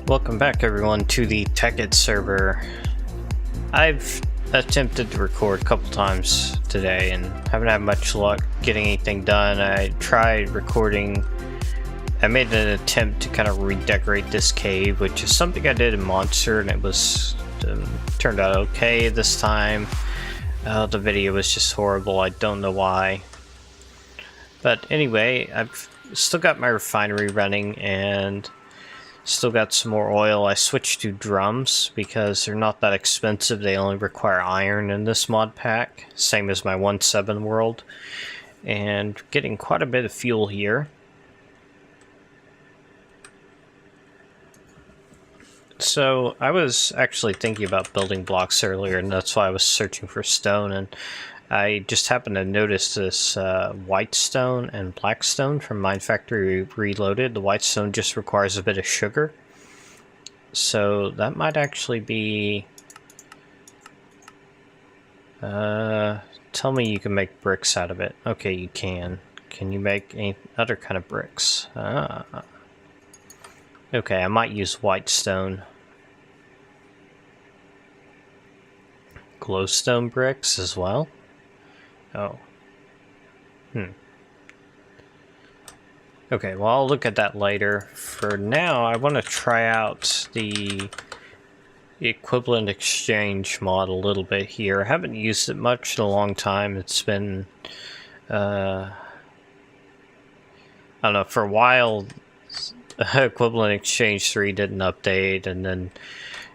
Welcome back everyone to the Tekkit server. I've attempted to record a couple times today and haven't had much luck getting anything done. I tried recording, I made an attempt to kind of redecorate this cave, which is something I did in Monster, and it was turned out okay this time. The video was just horrible, I don't know why. But anyway, I've still got my refinery running and still got some more oil. I switched to drums because they're not that expensive. They only require iron in this mod pack, same as my 1.7 world. And getting quite a bit of fuel here. So I was actually thinking about building blocks earlier, and that's why I was searching for stone, and I just happened to notice this white stone and black stone from Mine Factory Reloaded. The white stone just requires a bit of sugar. So that might actually be... tell me you can make bricks out of it. Okay, you can. Can you make any other kind of bricks? Okay, I might use white stone. Glowstone bricks as well? Oh. Okay, well I'll look at that later. For now, I want to try out the equivalent exchange mod a little bit here. I haven't used it much in a long time. It's been... I don't know, for a while equivalent exchange 3 didn't update, and then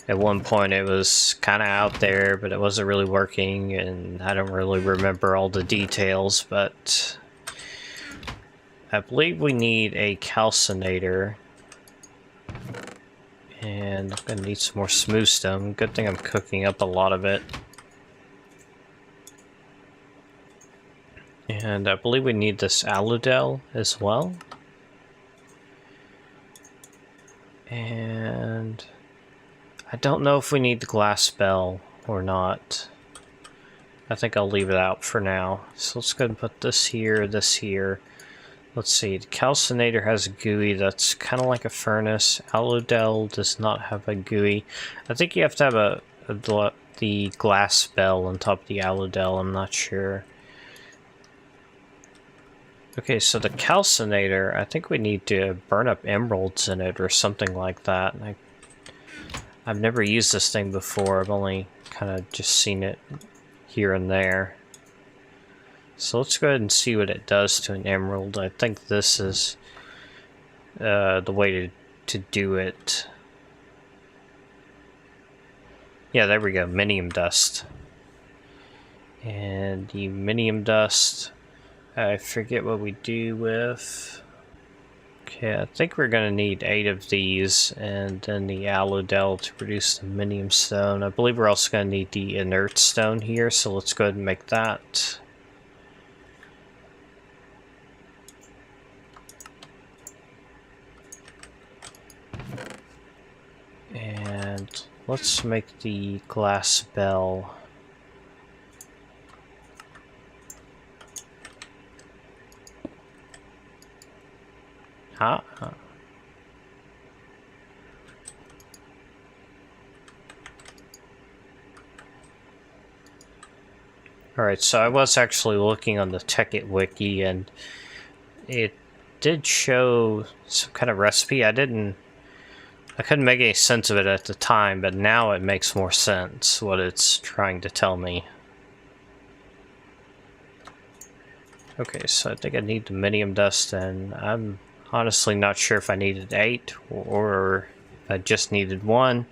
at one point it was kind of out there, but it wasn't really working, and I don't really remember all the details, but I believe we need a calcinator, and I'm going to need some more smooth stone. Good thing I'm cooking up a lot of it. And I believe we need this aludel as well. And I don't know if we need the glass bell or not. I think I'll leave it out for now. So let's go ahead and put this here, this here. Let's see, the calcinator has a GUI that's kind of like a furnace. Aludel does not have a GUI. I think you have to have the glass bell on top of the aludel, I'm not sure. Okay, so the calcinator, I think we need to burn up emeralds in it or something like that. I've never used this thing before, I've only kind of just seen it here and there. So let's go ahead and see what it does to an emerald. I think this is the way to do it. Yeah, there we go, Minium dust. And the Minium dust, I forget what we do with. Okay, I think we're going to need 8 of these, and then the aludel to produce the Minium stone. I believe we're also going to need the inert stone here, so let's go ahead and make that. And let's make the glass bell. Alright, so I was actually looking on the Tekkit wiki, and it did show some kind of recipe. I couldn't make any sense of it at the time, but now it makes more sense what it's trying to tell me. Okay, so I think I need the Minium dust, and I'm honestly not sure if I needed 8 or I just needed 1.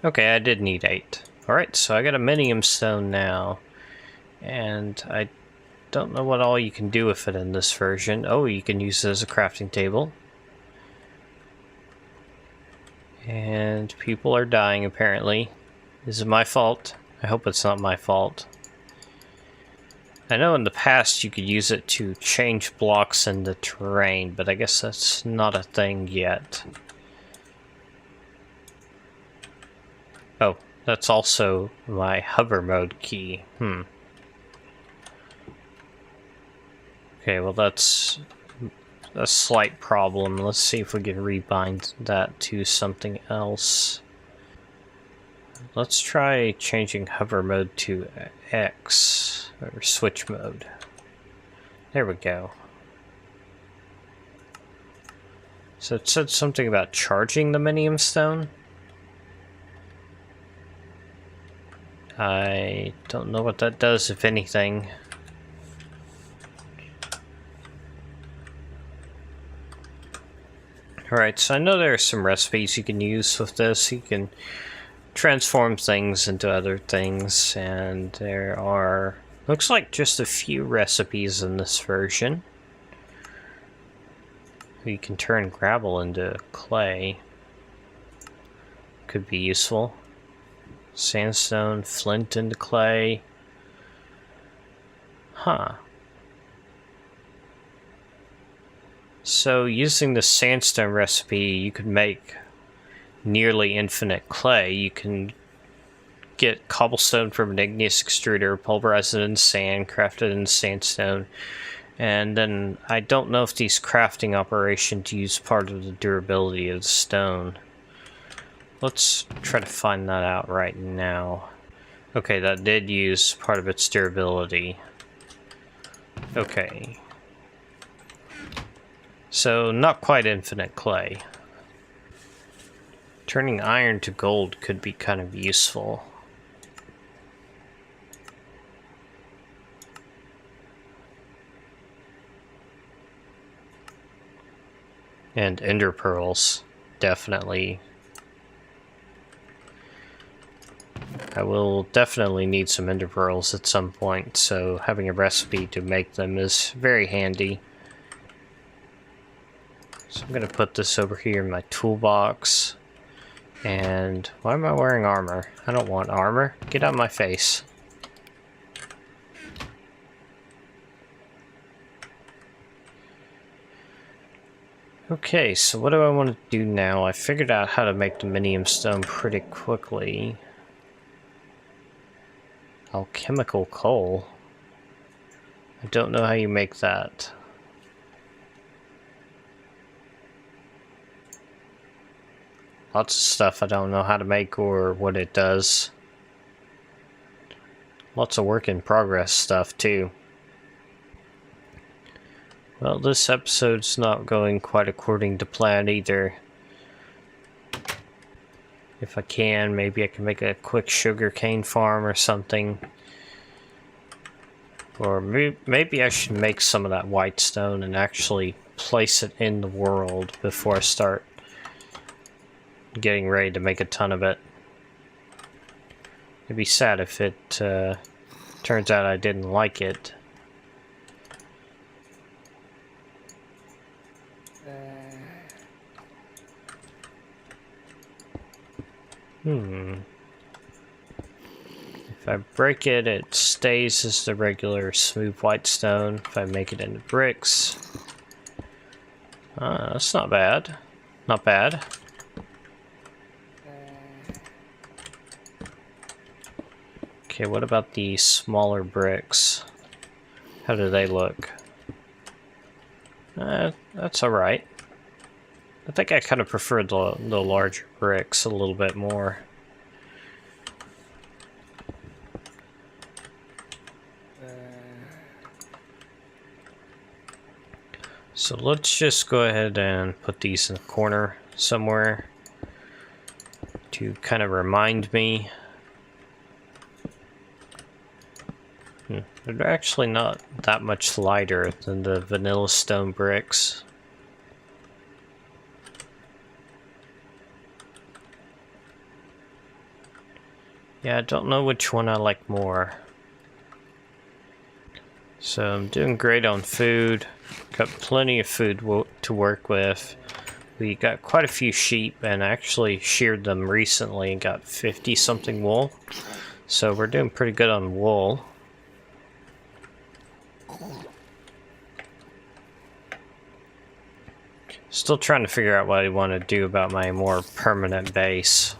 Okay, I did need 8. Alright, so I got a Minium stone now, and I don't know what all you can do with it in this version. Oh, you can use it as a crafting table. And people are dying apparently. Is it my fault? I hope it's not my fault. I know in the past you could use it to change blocks in the terrain, but I guess that's not a thing yet. Oh, that's also my hover mode key. Okay, well that's a slight problem. Let's see if we can rebind that to something else. Let's try changing hover mode to X, or switch mode. There we go. So it said something about charging the Minium stone. I don't know what that does, if anything. Alright, so I know there are some recipes you can use with this. You can transform things into other things, and there are, looks like just a few recipes in this version. You can turn gravel into clay. Could be useful. Sandstone, flint into clay. Huh. So using the sandstone recipe, you could make nearly infinite clay. You can get cobblestone from an igneous extruder, pulverize it in sand, craft it in sandstone, and then I don't know if these crafting operations use part of the durability of the stone. Let's try to find that out right now. Okay, that did use part of its durability. Okay. So, not quite infinite clay. Turning iron to gold could be kind of useful. And ender pearls, definitely. I will definitely need some ender pearls at some point, so having a recipe to make them is very handy. So I'm going to put this over here in my toolbox. And why am I wearing armor? I don't want armor. Get out of my face. Okay, so what do I want to do now? I figured out how to make the Minium stone pretty quickly. Alchemical coal. I don't know how you make that. Lots of stuff I don't know how to make or what it does. Lots of work in progress stuff too. Well, this episode's not going quite according to plan either. If I can, maybe I can make a quick sugarcane farm or something. Or maybe I should make some of that white stone and actually place it in the world before I start getting ready to make a ton of it. It'd be sad if it turns out I didn't like it. If I break it, it stays as the regular smooth white stone. If I make it into bricks, that's not bad. Not bad. Okay, what about the smaller bricks? How do they look? That's alright. I think I kind of prefer the larger bricks a little bit more. So let's just go ahead and put these in the corner somewhere to kind of remind me. They're actually not that much lighter than the vanilla stone bricks. Yeah, I don't know which one I like more. So I'm doing great on food. Got plenty of food to work with. We got quite a few sheep and actually sheared them recently and got 50 something wool. So we're doing pretty good on wool. Still trying to figure out what I want to do about my more permanent base.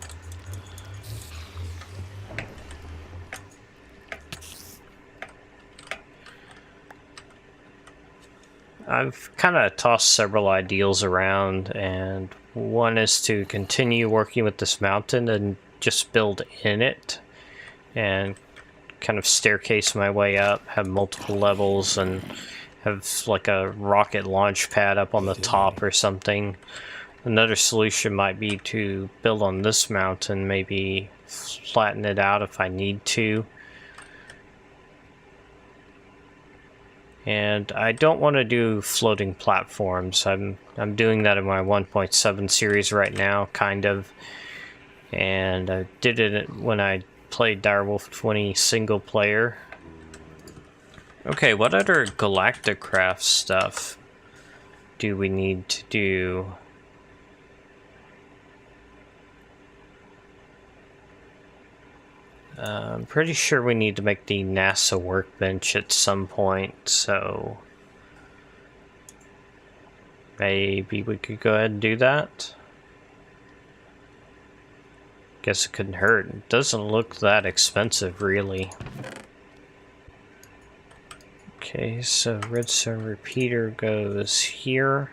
I've kind of tossed several ideals around, and one is to continue working with this mountain and just build in it and kind of staircase my way up, have multiple levels, and have like a rocket launch pad up on the top or something. Another solution might be to build on this mountain, maybe flatten it out if I need to. And I don't want to do floating platforms. I'm doing that in my 1.7 series right now, kind of. And I did it when I played Direwolf 20 single player. Okay, what other Galacticraft stuff do we need to do? I'm pretty sure we need to make the NASA workbench at some point, so maybe we could go ahead and do that. Guess it couldn't hurt. It doesn't look that expensive, really. Okay, so redstone repeater goes here.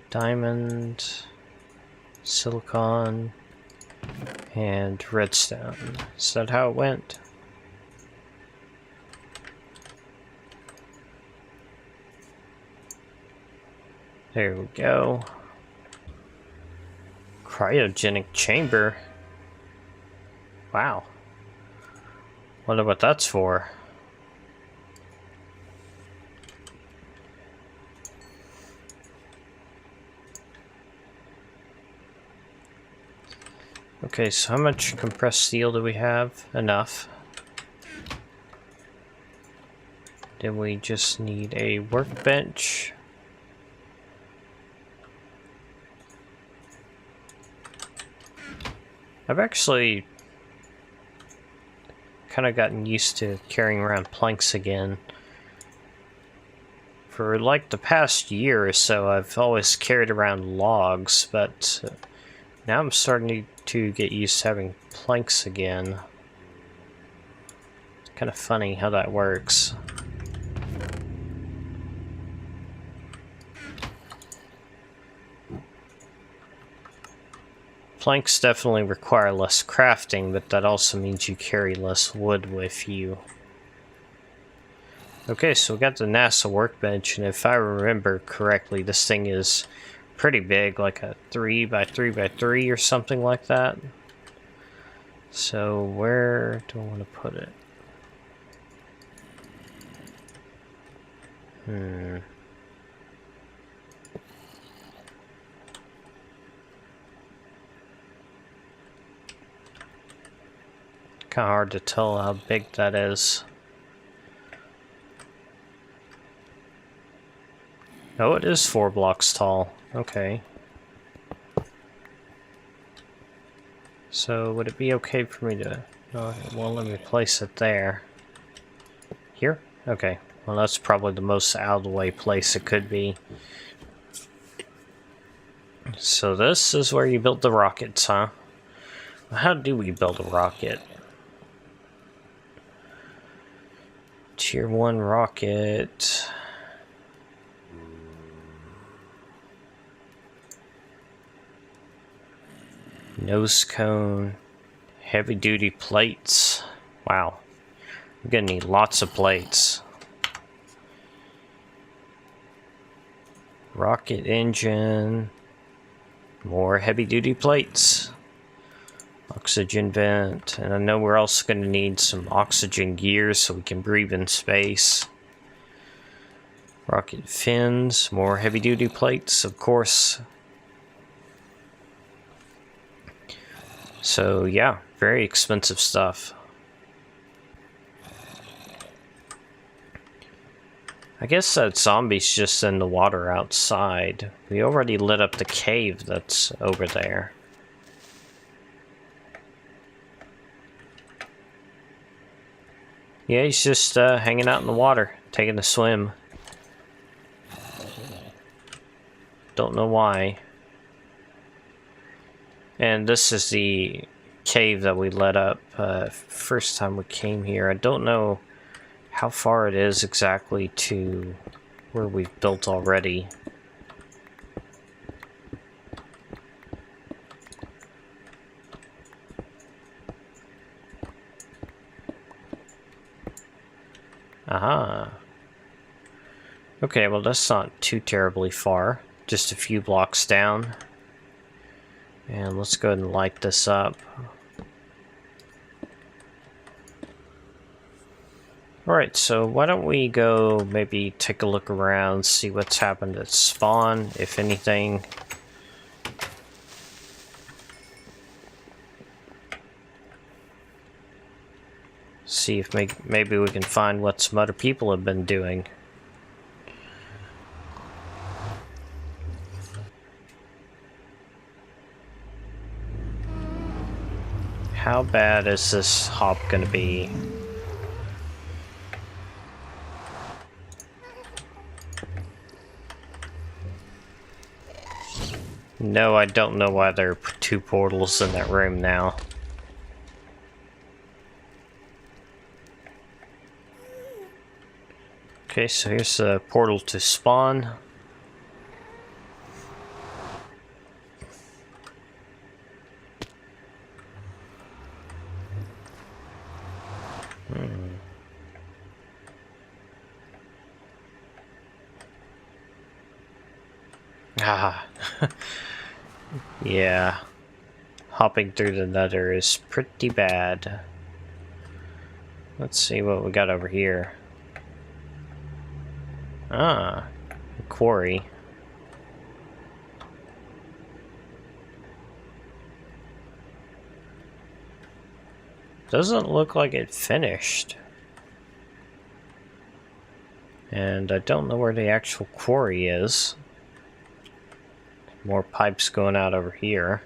Diamond, silicon, and redstone. Is that how it went? There we go. Cryogenic chamber. Wow. Wonder what that's for. Okay, so how much compressed steel do we have? Enough. Then we just need a workbench. I've actually kind of gotten used to carrying around planks again. For like the past year or so, I've always carried around logs, but now I'm starting to get used to having planks again. It's kind of funny how that works. Planks definitely require less crafting, but that also means you carry less wood with you. Okay, so we got the NASA workbench, and if I remember correctly, this thing is pretty big, like a 3x3x3 or something like that. So where do I want to put it? Kind of hard to tell how big that is. Oh, it is 4 blocks tall. Okay. So would it be okay for me to... Oh, well, let me place it there. Here? Okay. Well, that's probably the most out-of-the-way place it could be. So this is where you build the rockets, huh? How do we build a rocket? Tier 1 rocket. Nose cone. Heavy duty plates. Wow. I'm gonna need lots of plates. Rocket engine. More heavy duty plates. Oxygen vent, and I know we're also going to need some oxygen gears so we can breathe in space. Rocket fins, more heavy-duty plates, of course. So yeah, very expensive stuff. I guess that zombie's just in the water outside. We already lit up the cave that's over there. Yeah, he's just hanging out in the water, taking a swim. Don't know why. And this is the cave that we lit up first time we came here. I don't know how far it is exactly to where we've built already. Aha. Okay, well that's not too terribly far. Just a few blocks down. And let's go ahead and light this up. Alright, so why don't we go maybe take a look around, see what's happened at spawn, if anything. See if maybe we can find what some other people have been doing. How bad is this hop gonna be? No, I don't know why there are two portals in that room now. Okay, so here's a portal to spawn. Ah. Yeah. Hopping through the nether is pretty bad. Let's see what we got over here. Ah, a quarry. Doesn't look like it finished. And I don't know where the actual quarry is. More pipes going out over here.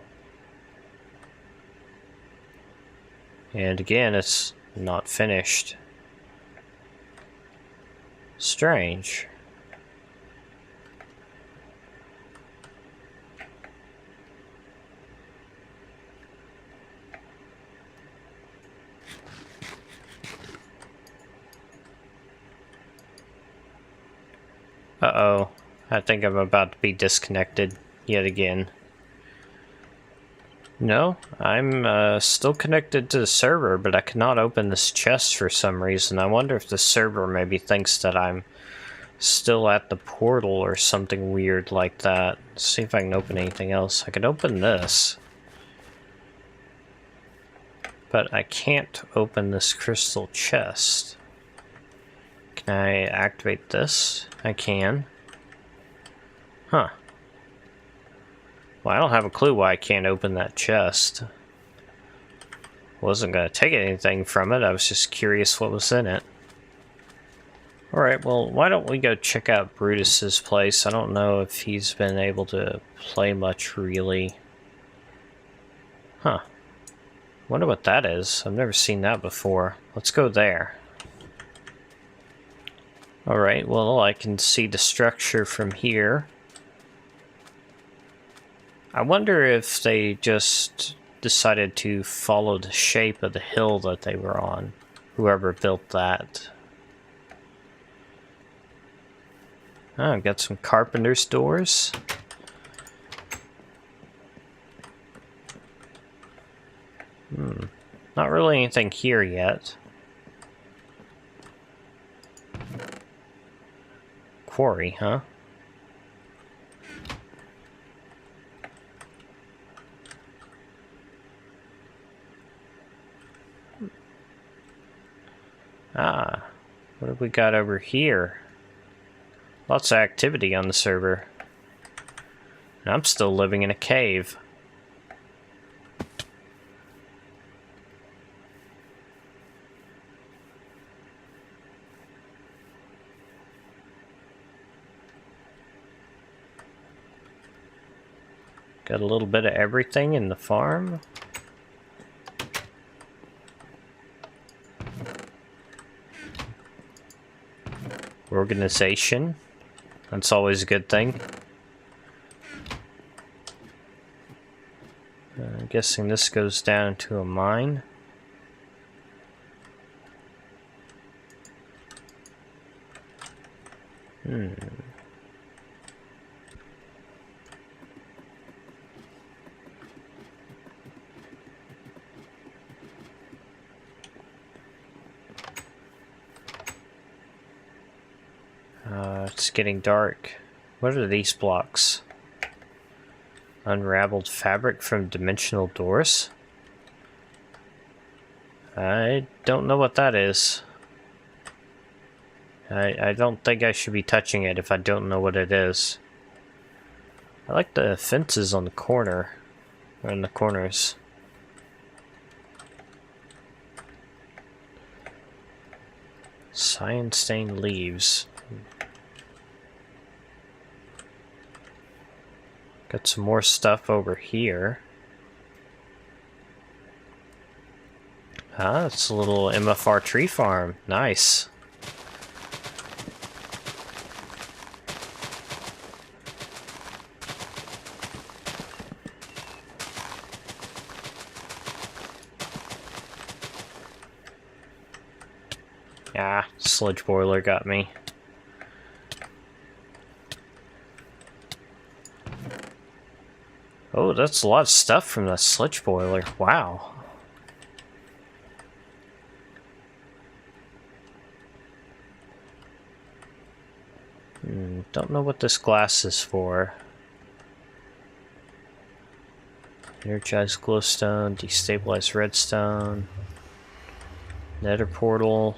And again, it's not finished. Strange. Uh-oh. I think I'm about to be disconnected yet again. No, I'm still connected to the server, but I cannot open this chest for some reason. I wonder if the server maybe thinks that I'm still at the portal or something weird like that. Let's see if I can open anything else. I can open this. But I can't open this crystal chest. Can I activate this? I can. Huh. Well, I don't have a clue why I can't open that chest. Wasn't gonna take anything from it, I was just curious what was in it. Alright, well, why don't we go check out Brutus's place? I don't know if he's been able to play much, really. Huh. Wonder what that is. I've never seen that before. Let's go there. Alright, well, I can see the structure from here. I wonder if they just decided to follow the shape of the hill that they were on. Whoever built that. Oh, I've got some carpenter's doors. Not really anything here yet. Quarry, huh? Ah, what have we got over here? Lots of activity on the server. And I'm still living in a cave. Got a little bit of everything in the farm. Organization. That's always a good thing. I'm guessing this goes down into a mine. It's getting dark. What are these blocks? Unraveled fabric from dimensional doors? I don't know what that is. I don't think I should be touching it if I don't know what it is. I like the fences on the corner, or in the corners. Cyan stained leaves. Got some more stuff over here. Ah, it's a little MFR tree farm. Nice. Ah, sludge boiler got me. Oh, that's a lot of stuff from that sludge boiler. Wow. Don't know what this glass is for. Energized glowstone, destabilized redstone, nether portal.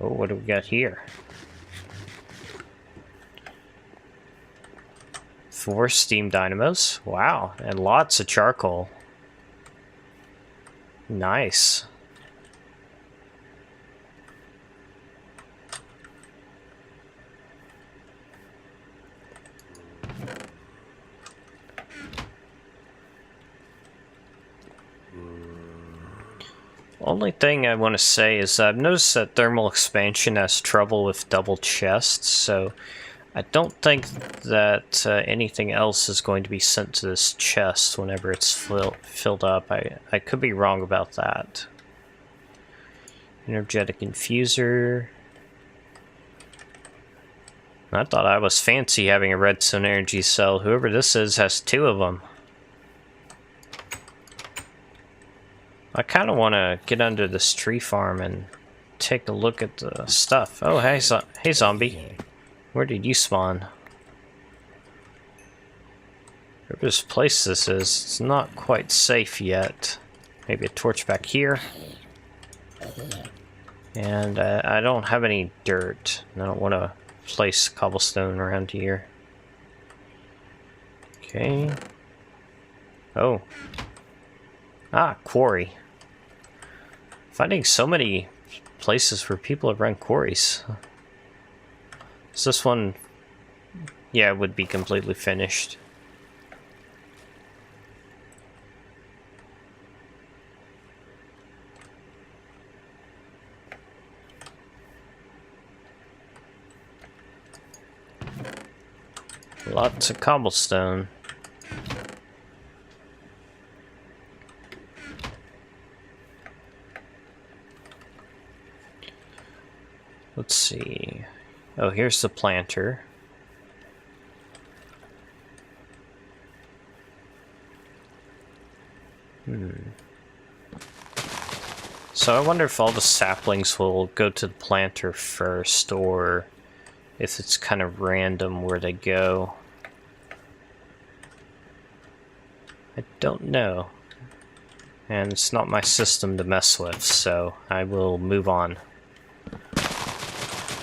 Oh, what do we got here? 4 steam dynamos. Wow, and lots of charcoal. Nice. Only thing I want to say is I've noticed that thermal expansion has trouble with double chests, so I don't think that anything else is going to be sent to this chest whenever it's filled up. I could be wrong about that. Energetic infuser. I thought I was fancy having a redstone energy cell. Whoever this is has 2 of them. I kind of want to get under this tree farm and take a look at the stuff. Oh, hey, hey zombie. Where did you spawn? Whatever place this is, it's not quite safe yet. Maybe a torch back here. And I don't have any dirt. I don't want to place cobblestone around here. Okay. Oh. Ah, quarry. Finding so many places where people have run quarries. Is this one? Yeah, it would be completely finished. Lots of cobblestone. Let's see. Oh, here's the planter. So I wonder if all the saplings will go to the planter first, or if it's kind of random where they go. I don't know. And it's not my system to mess with, so I will move on.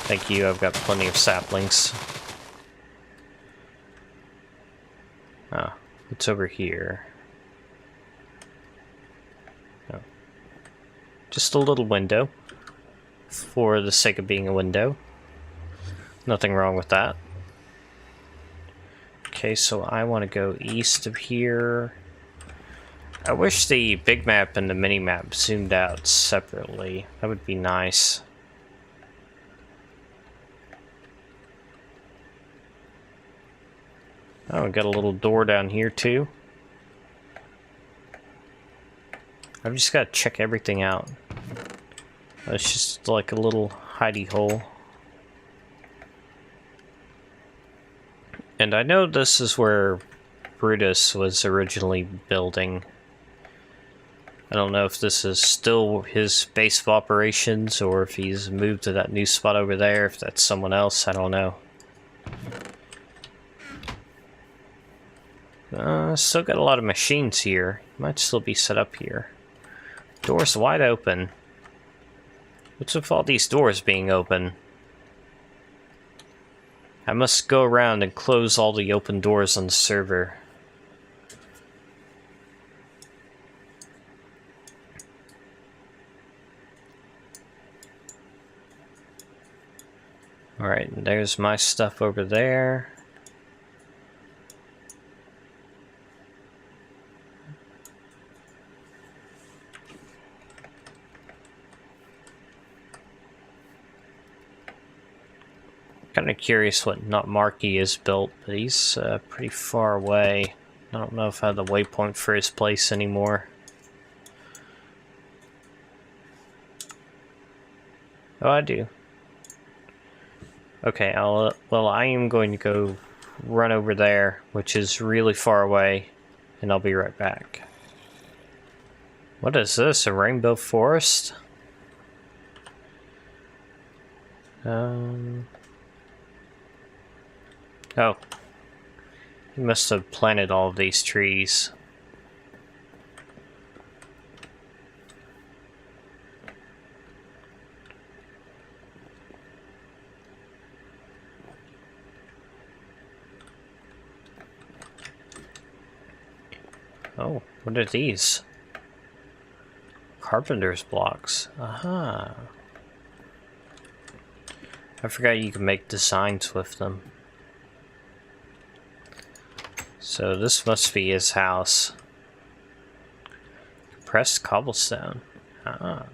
Thank you, I've got plenty of saplings. Oh, it's over here. Oh. Just a little window. For the sake of being a window. Nothing wrong with that. Okay, so I want to go east of here. I wish the big map and the mini map zoomed out separately. That would be nice. Oh, we got a little door down here too. I've just got to check everything out. It's just like a little hidey hole. And I know this is where Brutus was originally building. I don't know if this is still his base of operations or if he's moved to that new spot over there, if that's someone else, I don't know. Still got a lot of machines here. Might still be set up here. Doors wide open. What's with all these doors being open? I must go around and close all the open doors on the server. Alright, and there's my stuff over there. Kind of curious what Not Marky is built, but he's pretty far away. I don't know if I have the waypoint for his place anymore. Oh, I do. Okay, well, I am going to go run over there, which is really far away, and I'll be right back. What is this, a rainbow forest? Oh. He must have planted all of these trees. Oh, what are these? Carpenter's blocks. Aha. I forgot you can make designs with them. So this must be his house. Compressed cobblestone. Ah.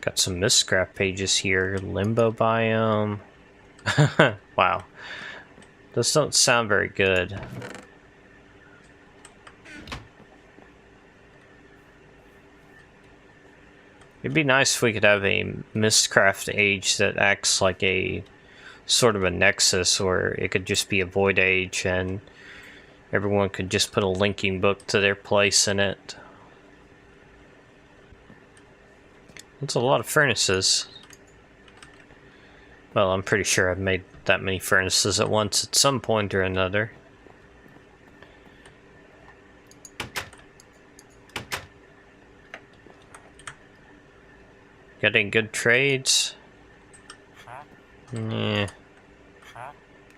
Got some miscraft pages here. Limbo biome. Wow. Those don't sound very good. It'd be nice if we could have a Mistcraft age that acts like a sort of a nexus, or it could just be a void age and everyone could just put a linking book to their place in it. That's a lot of furnaces. Well, I'm pretty sure I've made that many furnaces at once at some point or another. Getting good trades? Yeah.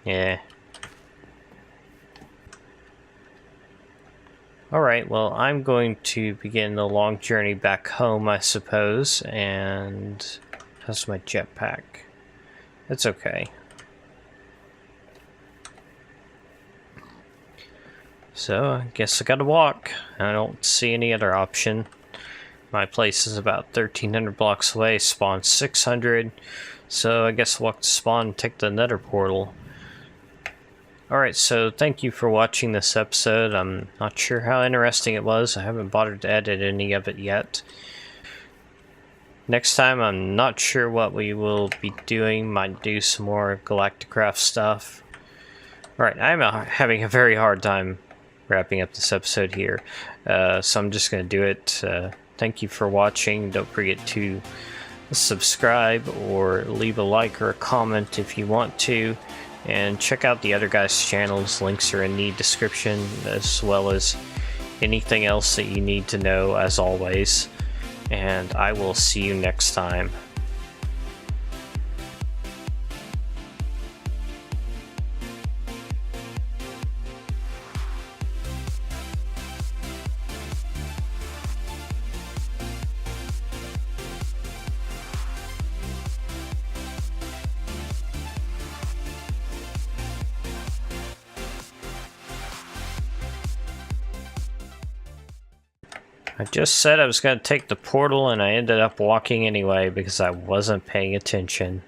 Yeah. Alright, well, I'm going to begin the long journey back home, I suppose, and how's my jetpack? It's okay. So, I guess I gotta walk. I don't see any other option. My place is about 1,300 blocks away, spawn 600, so I guess walk to spawn and take the nether portal. Alright, so thank you for watching this episode. I'm not sure how interesting it was. I haven't bothered to edit any of it yet. Next time, I'm not sure what we will be doing. Might do some more Galacticraft stuff. Alright, I'm having a very hard time wrapping up this episode here, so I'm just going to do it. Thank you for watching. Don't forget to subscribe or leave a like or a comment if you want to. And check out the other guys' channels. Links are in the description, as well as anything else that you need to know, as always. And I will see you next time. I just said I was going to take the portal and I ended up walking anyway because I wasn't paying attention.